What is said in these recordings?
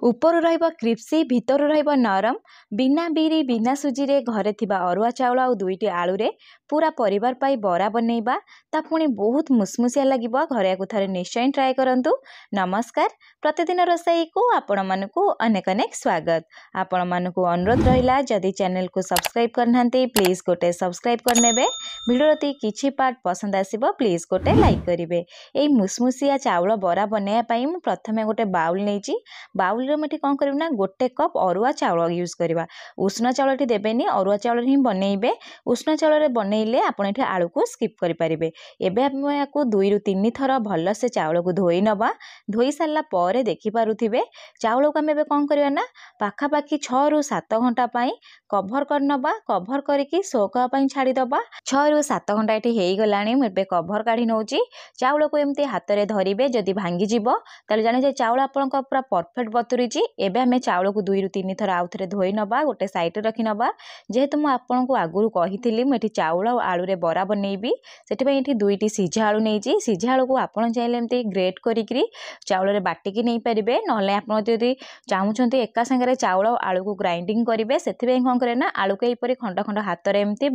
उपरु रहिबो क्रिप्सी भितरु रहिबो नरम बिना बिरी बिना सुजीरे घरे थिबा अरुआ चाउल आ दुईटी आलू रे पूरा परिवार पाई बरा बनैबा ता पुणी बहुत मुसमुसिया लागिबो। घरे को थरे निश्चय ट्राए करंतु। नमस्कार, प्रतिदिन रोसई को आपण मानकु अनेक अनेक स्वागत। आपण मानकु अनुरोध रहिला जदि चैनल को सब्सक्राइब करनांती प्लीज गोटे सब्सक्राइब करनेबे। वीडियो ती किछि पार्ट पसंद आसीबो प्लीज गोटे लाइक करिवे। एई मुसमुसिया चाउल बरा बनैया पई मु प्रथमे गोटे बाउल नेची। बाउल रे मटी कोन करबना गोटे कप अरुआ चाउल यूज करबा। उष्ण चाउल टी देबेनी, अरुआ चाउल ही बनैबे। उष्ण चाउल रे बनैले आपण एठी आलू को स्किप करि परिबे। एबे हम याकू 2 रु 3 थर भल से चाउल को धोई नबा। धोई सारला परे देखि पारुथिबे चाउल को हम एबे कोन करबा ना पाखा पाखी 6 रु 7 घंटा पई कवर कर नबा। कवर करिकि सोका पई छाडी दबा। 6 रु 7 घंटा एठी हेई गलानी। मु एबे कवर काढी नउची। चाउल को एमती हाथ रे धरिबे, जदि भांगी जिवो ताले जाने जे चाउल आपण को पूरा परफेक्ट बतुरीची। एबे हमें चाउल को 2 रु 3 थर आउ थरे धोई नबा, गोटे साइड रखि नबा। जेहेतु मु आपण को आगुरु कहिथिली मु एठी चाउल आ आलू रे बरा बनैबी, सेठी पई एठी 2टी सिझा आलू नेची। सिझा आलू को आपण चाहिले एमती ग्रेट करिकरी चाउल रे बाटिकी नै परिबे। नहले आपण जदि चाहुचंती एका संगे चाउल आ आलू को ग्राइंडिंग करिवे, सेthi पई कोन करे ना आलू के एपरी खंड खंड हाथ रे एमती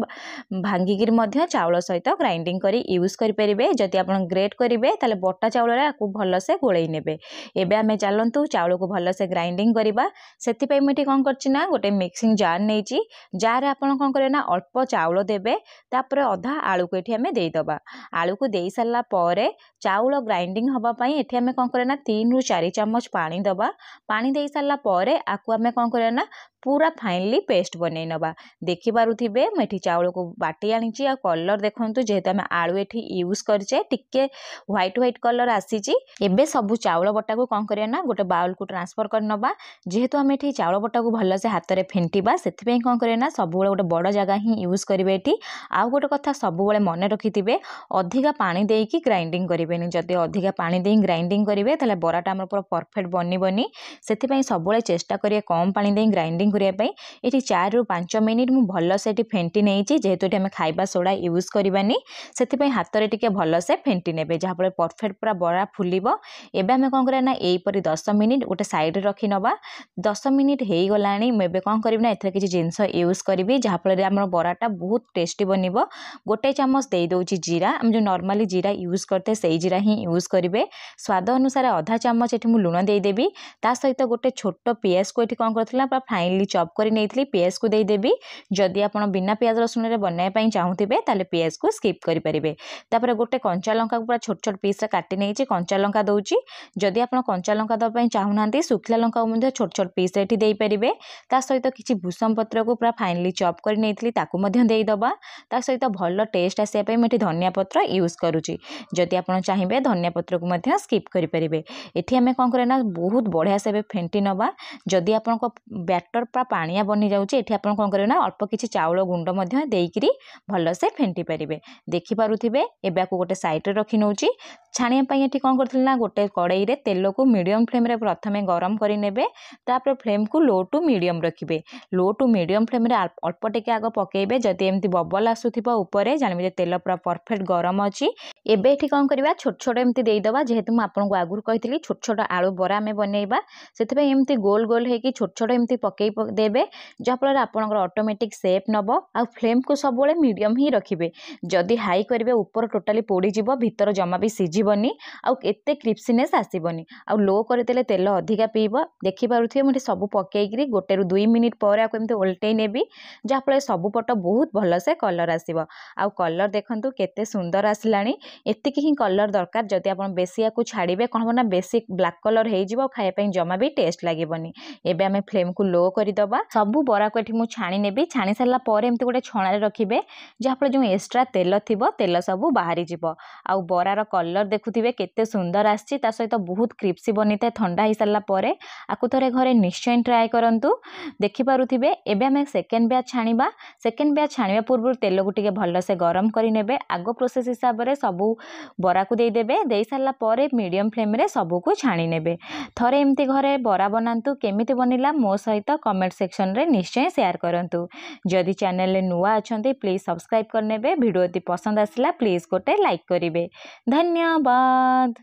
भांगी गिर मध्य चाउल सहित ग्राइंडिंग करी यूज करि परिबे। जदि आपण ग्रेट करिवे ताले बटा चाउल रे आकु भल से गोळै नेबे। एबे हमें चलंतु चाउल को भल से ग्राइंडिंग करिबा। सेति पई मिठी कोन करछि ना गोटे मिक्सिंग जार नेछि। जार आपण कोन करे ना अल्प चाउल देबे, तापर अधा आलू को एठी हमें देई दबा। आलू को देई सारला परे चाउल ग्राइंडिंग हबा पई एठी हमें कोन करे ना 3 रु 4 चम्मच पानी दबा। पानी देई सारला परे आकु हमें कोन करे ना पूरा फाइनली पेस्ट बनै नबा। देखि पारुथिबे मेठी चाउल को बाटी आनिची। आ कलर देखंतु जेहेतु हमें आलू एठी यूज करछे टिके व्हाइट व्हाइट कलर आसीची। एबे सबु चाउल बटा को कोन करे ना गोटे बाउल को ट्रांसफर कर नबा। जेहेतु हमें एठी चाउल बटा को भल से हाथ रे फेंटीबा, सेति पई कोन करे ना सबु बेले गोटे बड़ जगह ही यूज करिवे। एठी आ गोटे कथा सबु बेले मने रखिथिबे अधिका पानी देकी ग्राइंडिंग करिवेनी। जदि अधिका पानी देई ग्राइंडिंग करिवे ताले बराटा हमर पूरा परफेक्ट बनिबनी। सेति पई सबु बेले चेष्टा करिए कम पानी देई ग्राइंडिंग करिया पई। एठी 4 रु 5 मिनिट मु भल से एठी फेंटी नेइची। जेहेतु एठी हमें खाइबा सोडा यूज करिबानी, सेति पई हाथ रे टिके भल से फेंटी नेबे, जहा पर परफेक्ट पूरा बरा फुलिबो। एबे हमें कोन करे ना एई परी 10 मिनिट गोटे साइड रखि नबा। 10 मिनिट हेई गलानी। मु एबे कोन करिबना एथरे किछि जिंस यूज करिबी, जहा पर हमर बराटा बहुत टेस्टी बनिबो। गोटे चम्मच देई दोची जीरा। हम जो नॉर्मली जीरा यूज करते सेई जीरा ही यूज करिवे। स्वाद अनुसार आधा चम्मच एठी मु लूण देई देबी। ता सहित गोटे छोट पियाज को एठी कोन करथिला पूरा फाइनली चॉप करि नेइथली। पियाज को देई देबी। जदि आपण बिना पियाज रसुन रे बनाय पई चाहुथिबे ताले पियाज को स्किप करि परिबे। तापर गोटे कंचा लंका को पूरा छोट छोट पीस रे काटि नेइची। कंचा लंका दोची। जदि आपण कंचा लंका द पई चाहुनांती सुखला लंका को मध्ये छोट छोट पीस रे एठी देई परिबे। ता सहित किछि भूसम पत्र को पूरा फाइनली चॉप करि नेइथली, ताकू मध्ये देई दबा। ता सहित भल टेस्ट आसे पई मेठी धनिया पत्र यूज करूची। जदि आपण चाहिबे धनिया पत्र को मध्ये स्किप करि परिबे। एठी हमें कोन करे ना बहुत बढ़िया से फेंटी नबा। जदि आपण को बैटर पूरा पानिया बनि जाउची, एठी आपण कोन करे ना अल्प किछि चाउल गुंड मध्ये देइकरी भल से फेंटी परिबे। देखि पारुथिबे। एबे को गोटे साइड रे रखि नउची। छानिया पई एठी कोन करथिल ना गोटे कड़ाई रे तेल को मीडियम फ्लेम रे प्रथमे गरम करि नेबे। तापर फ्लेम को लो टू मीडियम रखिबे। लो टू मीडियम फ्लेम रे अल्प टिके आगो पकेइबे। जदि एमती बबल आसुथिबो ऊपर जानिबे जे तेल पूरा परफेक्ट गरम अछि। एबे एठी कोन करबा छोट छोट एमती देई दबा। जेहेतु म आपन को आगुर कहितली छोट छोट आलू बरा में बनैबा, सेति पई एमती गोल गोल हेकी छोट छोट एमती पकेई देबे, जहा फल आपनकर ऑटोमेटिक शेप नबो। आ फ्लेम को सब बेले मीडियम ही रखिबे। जदि हाई करिवे ऊपर टोटली पोड़ी जिवो, भीतर जमा भी सिझिबनी, आ एते क्रिप्सीनेस आसीबनी। आ लो करदेले तेल अधिका पीबो। देखि पारुथिबे मुठी सब पकेइकरी 1 रु 2 मिनिट पर आको एमती उल्टेई नेबी, जहा फल सब पट बहुत भल से कलर आसीबो। आ कलर देखंतु केते सुंदर आसिलानी। एतिकी ही कलर दरकार। जदि आपण बेसी आकु छाड़ीबे कोन होना बेसी ब्लैक कलर हेई जिवो, खाए पई जमा भी टेस्ट लागेबनी। एबे हमें फ्लेम को लो करि दबा। सबु बरा को एठी मु छाणी नेबी। छाणी सारला परे एमती गोटे छणा रे रखिबे, जहा फल जो एक्स्ट्रा तेल थिबो तेल सबु बाहरी जिवो। आ बरा रो कलर देखुथिबे केते सुंदर आछि। ता सहित बहुत क्रिप्सी बनिते। ठंडा ही सारला परे आकु थरे घरे निश्चय ट्राई करंतु। देखि पारुथिबे। एबे हमें सेकंड बैच छाणीबा। सेकंड बैच छाणीबा पूर्व तेल को टिके भल से गरम करि नेबे। आगो प्रोसेस हिसाब रे सबु बरा को देई देबे। देई सारला परे मीडियम फ्लेम रे सबु को छाणी नेबे। थरे एमती घरे बरा बनांतु। केमिति बनिला मो सहित कमेंट सेक्शन रे निश्चय शेयर करंतु। जदि चैनल रे नुआ अछंती प्लीज सब्सक्राइब करनेबे। वीडियो यदि पसंद आसिला प्लीज गोटे लाइक करिवे। धन्यवाद।